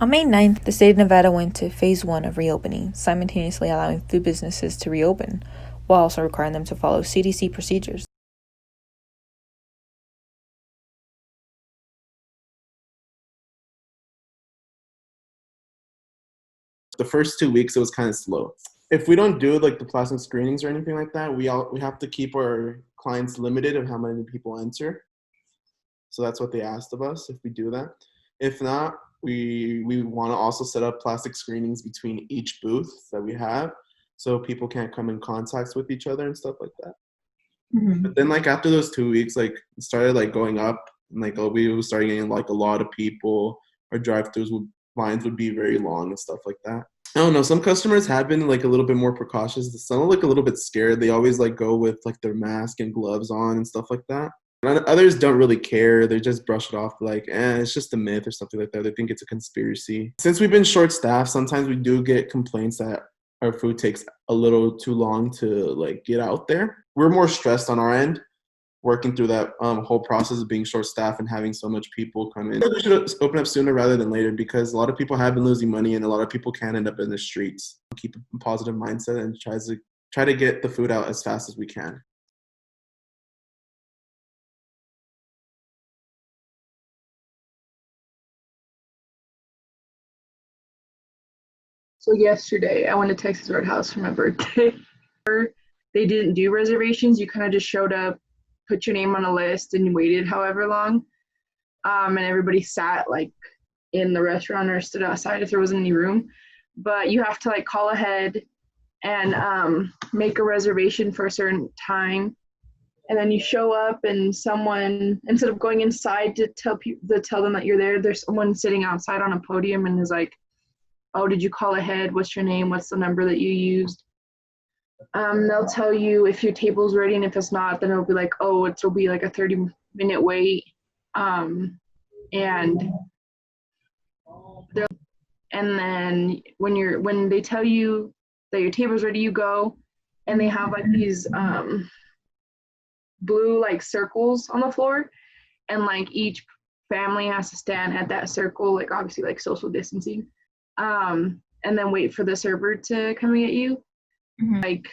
On May 9th, the state of Nevada went to phase 1 of reopening, simultaneously allowing food businesses to reopen, while also requiring them to follow CDC procedures. The first 2 weeks, it was kind of slow. If we don't do like the plastic screenings or anything like that, we have to keep our clients limited of how many people enter. So that's what they asked of us if we do that. If not, we want to also set up plastic screenings between each booth that we have, so people can't come in contact with each other and stuff like that. Mm-hmm. But then like after those 2 weeks, like it started like going up, and like we started getting like a lot of people. Our drive-throughs lines would be very long and stuff like that. I don't know. Some customers have been like a little bit more precautious. Some are like a little bit scared. They always like go with like their mask and gloves on and stuff like that. And others don't really care. They just brush it off like, it's just a myth or something like that. They think it's a conspiracy. Since we've been short-staffed, sometimes we do get complaints that our food takes a little too long to like get out there. We're more stressed on our end, working through that whole process of being short-staffed and having so much people come in. We should open up sooner rather than later, because a lot of people have been losing money and a lot of people can end up in the streets. Keep a positive mindset and try to get the food out as fast as we can. So yesterday, I went to Texas Roadhouse for my birthday. They didn't do reservations. You kind of just showed up, put your name on a list, and you waited however long. And everybody sat like in the restaurant or stood outside if there wasn't any room. But you have to like call ahead and make a reservation for a certain time. And then you show up, and someone, instead of going inside to tell them that you're there, there's someone sitting outside on a podium and is like, "Oh, did you call ahead? What's your name? What's the number that you used?" They'll tell you if your table's ready, and if it's not, then it'll be like, "Oh, it'll be like a 30-minute wait." And then when they tell you that your table's ready, you go, and they have like these blue like circles on the floor, and like each family has to stand at that circle, like obviously like social distancing. And then wait for the server to come and get you. Mm-hmm. Like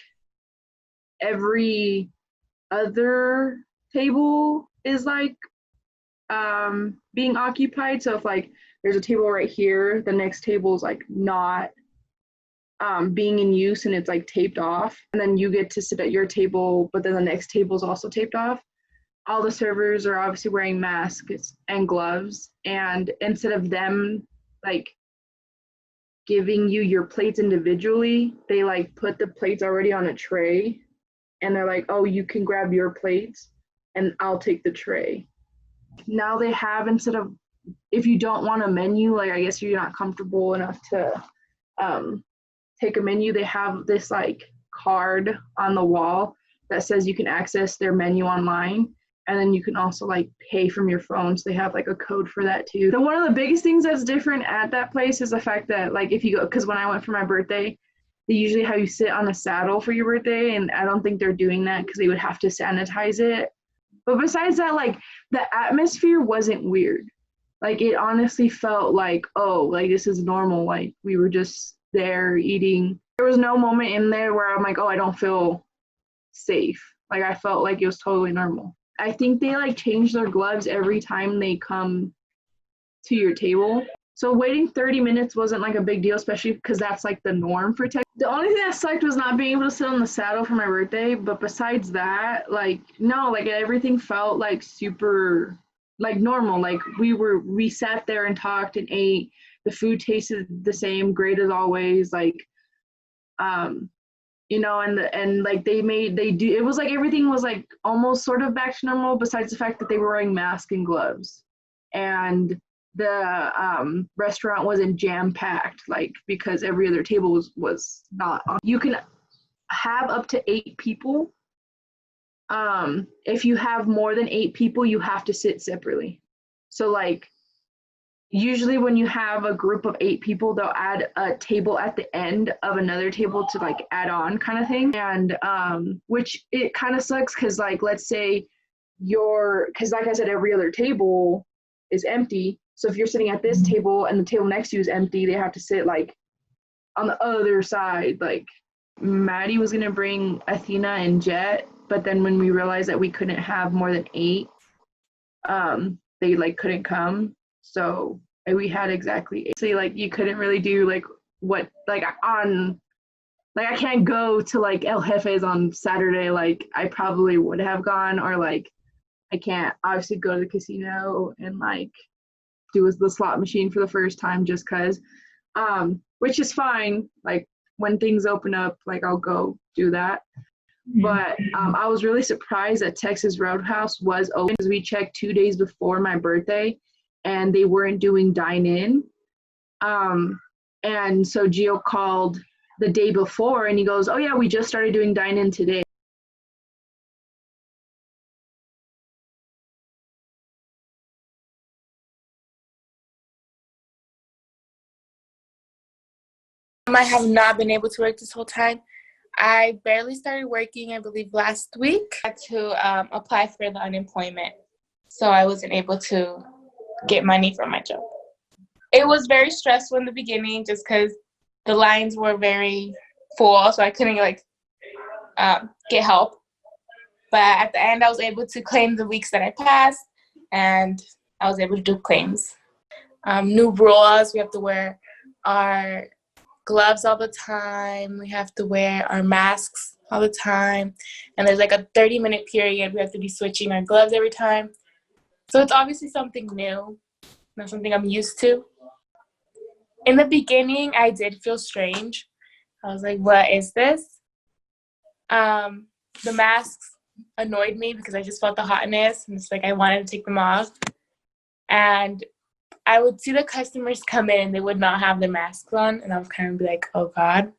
every other table is like being occupied. So if like there's a table right here, the next table is like not being in use and it's like taped off. And then you get to sit at your table, but then the next table is also taped off. All the servers are obviously wearing masks and gloves. And instead of them like giving you your plates individually, they like put the plates already on a tray, and they're like, "Oh, you can grab your plates and I'll take the tray." Now they have, instead of, if you don't want a menu, like I guess you're not comfortable enough to take a menu, they have this like card on the wall that says you can access their menu online. And then you can also like pay from your phone. So they have like a code for that too. So one of the biggest things that's different at that place is the fact that like if you go, because when I went for my birthday, they usually have you sit on a saddle for your birthday. And I don't think they're doing that because they would have to sanitize it. But besides that, like the atmosphere wasn't weird. Like it honestly felt like, oh, like this is normal. Like we were just there eating. There was no moment in there where I'm like, oh, I don't feel safe. Like I felt like it was totally normal. I think they like change their gloves every time they come to your table. So waiting 30 minutes wasn't like a big deal, especially because that's like the norm for tech. The only thing that sucked was not being able to sit on the saddle for my birthday. But besides that, like, no, like everything felt like super like normal. Like we sat there and talked and ate. The food tasted the same, great as always. Like, you know, and like it was like everything was like almost sort of back to normal, besides the fact that they were wearing masks and gloves, and the restaurant wasn't jam packed, like because every other table was not on. You can have up to 8 people. If you have more than 8 people, you have to sit separately. So like usually when you have a group of 8 people, they'll add a table at the end of another table to like add on kind of thing. And which it kind of sucks because like let's say because like I said, every other table is empty. So if you're sitting at this table and the table next to you is empty, they have to sit like on the other side. Like Maddie was gonna bring Athena and Jet, but then when we realized that we couldn't have more than 8, they like couldn't come. So we had exactly 8. So like you couldn't really do like what like on like I can't go to like El Jefe's on Saturday like I probably would have gone, or like I can't obviously go to the casino and like do the slot machine for the first time just because, which is fine. Like when things open up, like I'll go do that. But I was really surprised that Texas Roadhouse was open because we checked 2 days before my birthday and they weren't doing dine-in. And so Gio called the day before and he goes, oh yeah, we just started doing dine-in today. I have not been able to work this whole time. I barely started working, I believe, last week. I had to apply for the unemployment, so I wasn't able to get money from my job. It was very stressful in the beginning just because the lines were very full, so I couldn't get help. But at the end, I was able to claim the weeks that I passed, and I was able to do claims. New rules, we have to wear our gloves all the time. We have to wear our masks all the time. And there's like a 30-minute period. We have to be switching our gloves every time. So it's obviously something new, not something I'm used to. In the beginning, I did feel strange. I was like, what is this? The masks annoyed me because I just felt the hotness and it's like I wanted to take them off. And I would see the customers come in and they would not have their masks on, and I would kind of be like, oh God.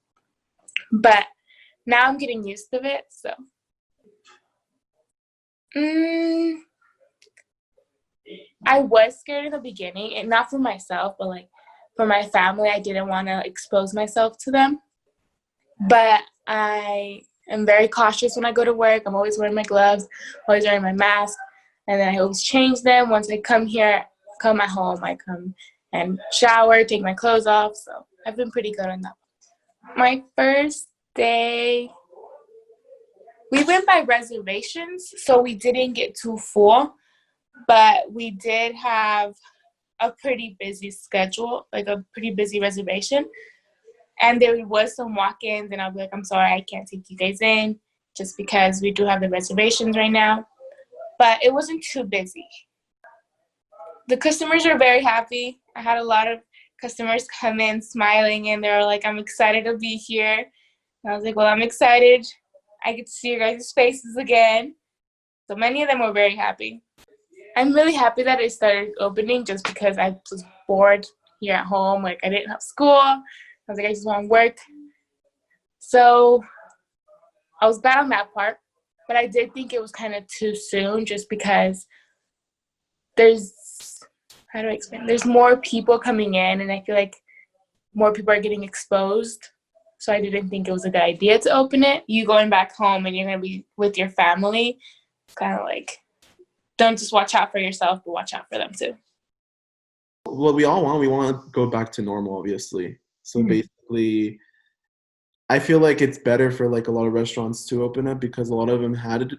But now I'm getting used to it, so. I was scared in the beginning, and not for myself, but like for my family. I didn't want to expose myself to them. But I am very cautious when I go to work. I'm always wearing my gloves, always wearing my mask, and then I always change them. Once I come at home, I come and shower, take my clothes off. So I've been pretty good on that. My first day, we went by reservations, so we didn't get too full, but we did have a pretty busy schedule, like a pretty busy reservation. And there was some walk-ins, and I'll be like, I'm sorry, I can't take you guys in just because we do have the reservations right now. But it wasn't too busy. The customers are very happy. I had a lot of customers come in smiling, and they were like, I'm excited to be here. And I was like, well, I'm excited. I get to see your guys' faces again. So many of them were very happy. I'm really happy that it started opening just because I was bored here at home. Like, I didn't have school. I was like, I just want to work. So I was bad on that part. But I did think it was kind of too soon just because how do I explain? There's more people coming in, and I feel like more people are getting exposed. So I didn't think it was a good idea to open it. You going back home and you're going to be with your family, kind of like, don't just watch out for yourself, but watch out for them too. What we want to go back to normal, obviously. So basically, I feel like it's better for like a lot of restaurants to open up because a lot of them have to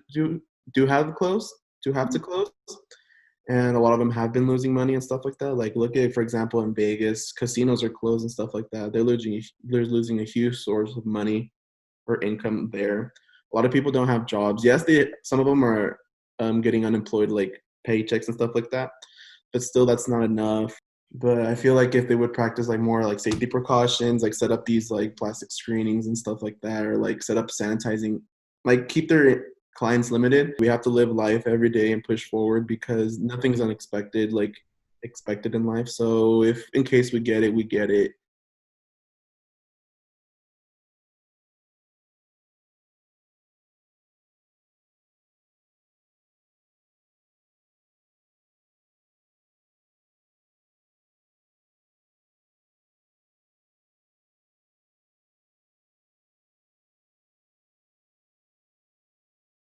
close. And a lot of them have been losing money and stuff like that. Like, look at, for example, in Vegas, casinos are closed and stuff like that. They're losing a huge source of money or income there. A lot of people don't have jobs. Yes, some of them are getting unemployed, like paychecks and stuff like that. But still, that's not enough. But I feel like if they would practice like more like safety precautions, like set up these like plastic screenings and stuff like that, or like set up sanitizing, like keep their clients limited. We have to live life every day and push forward because nothing's expected in life. So if in case we get it, we get it.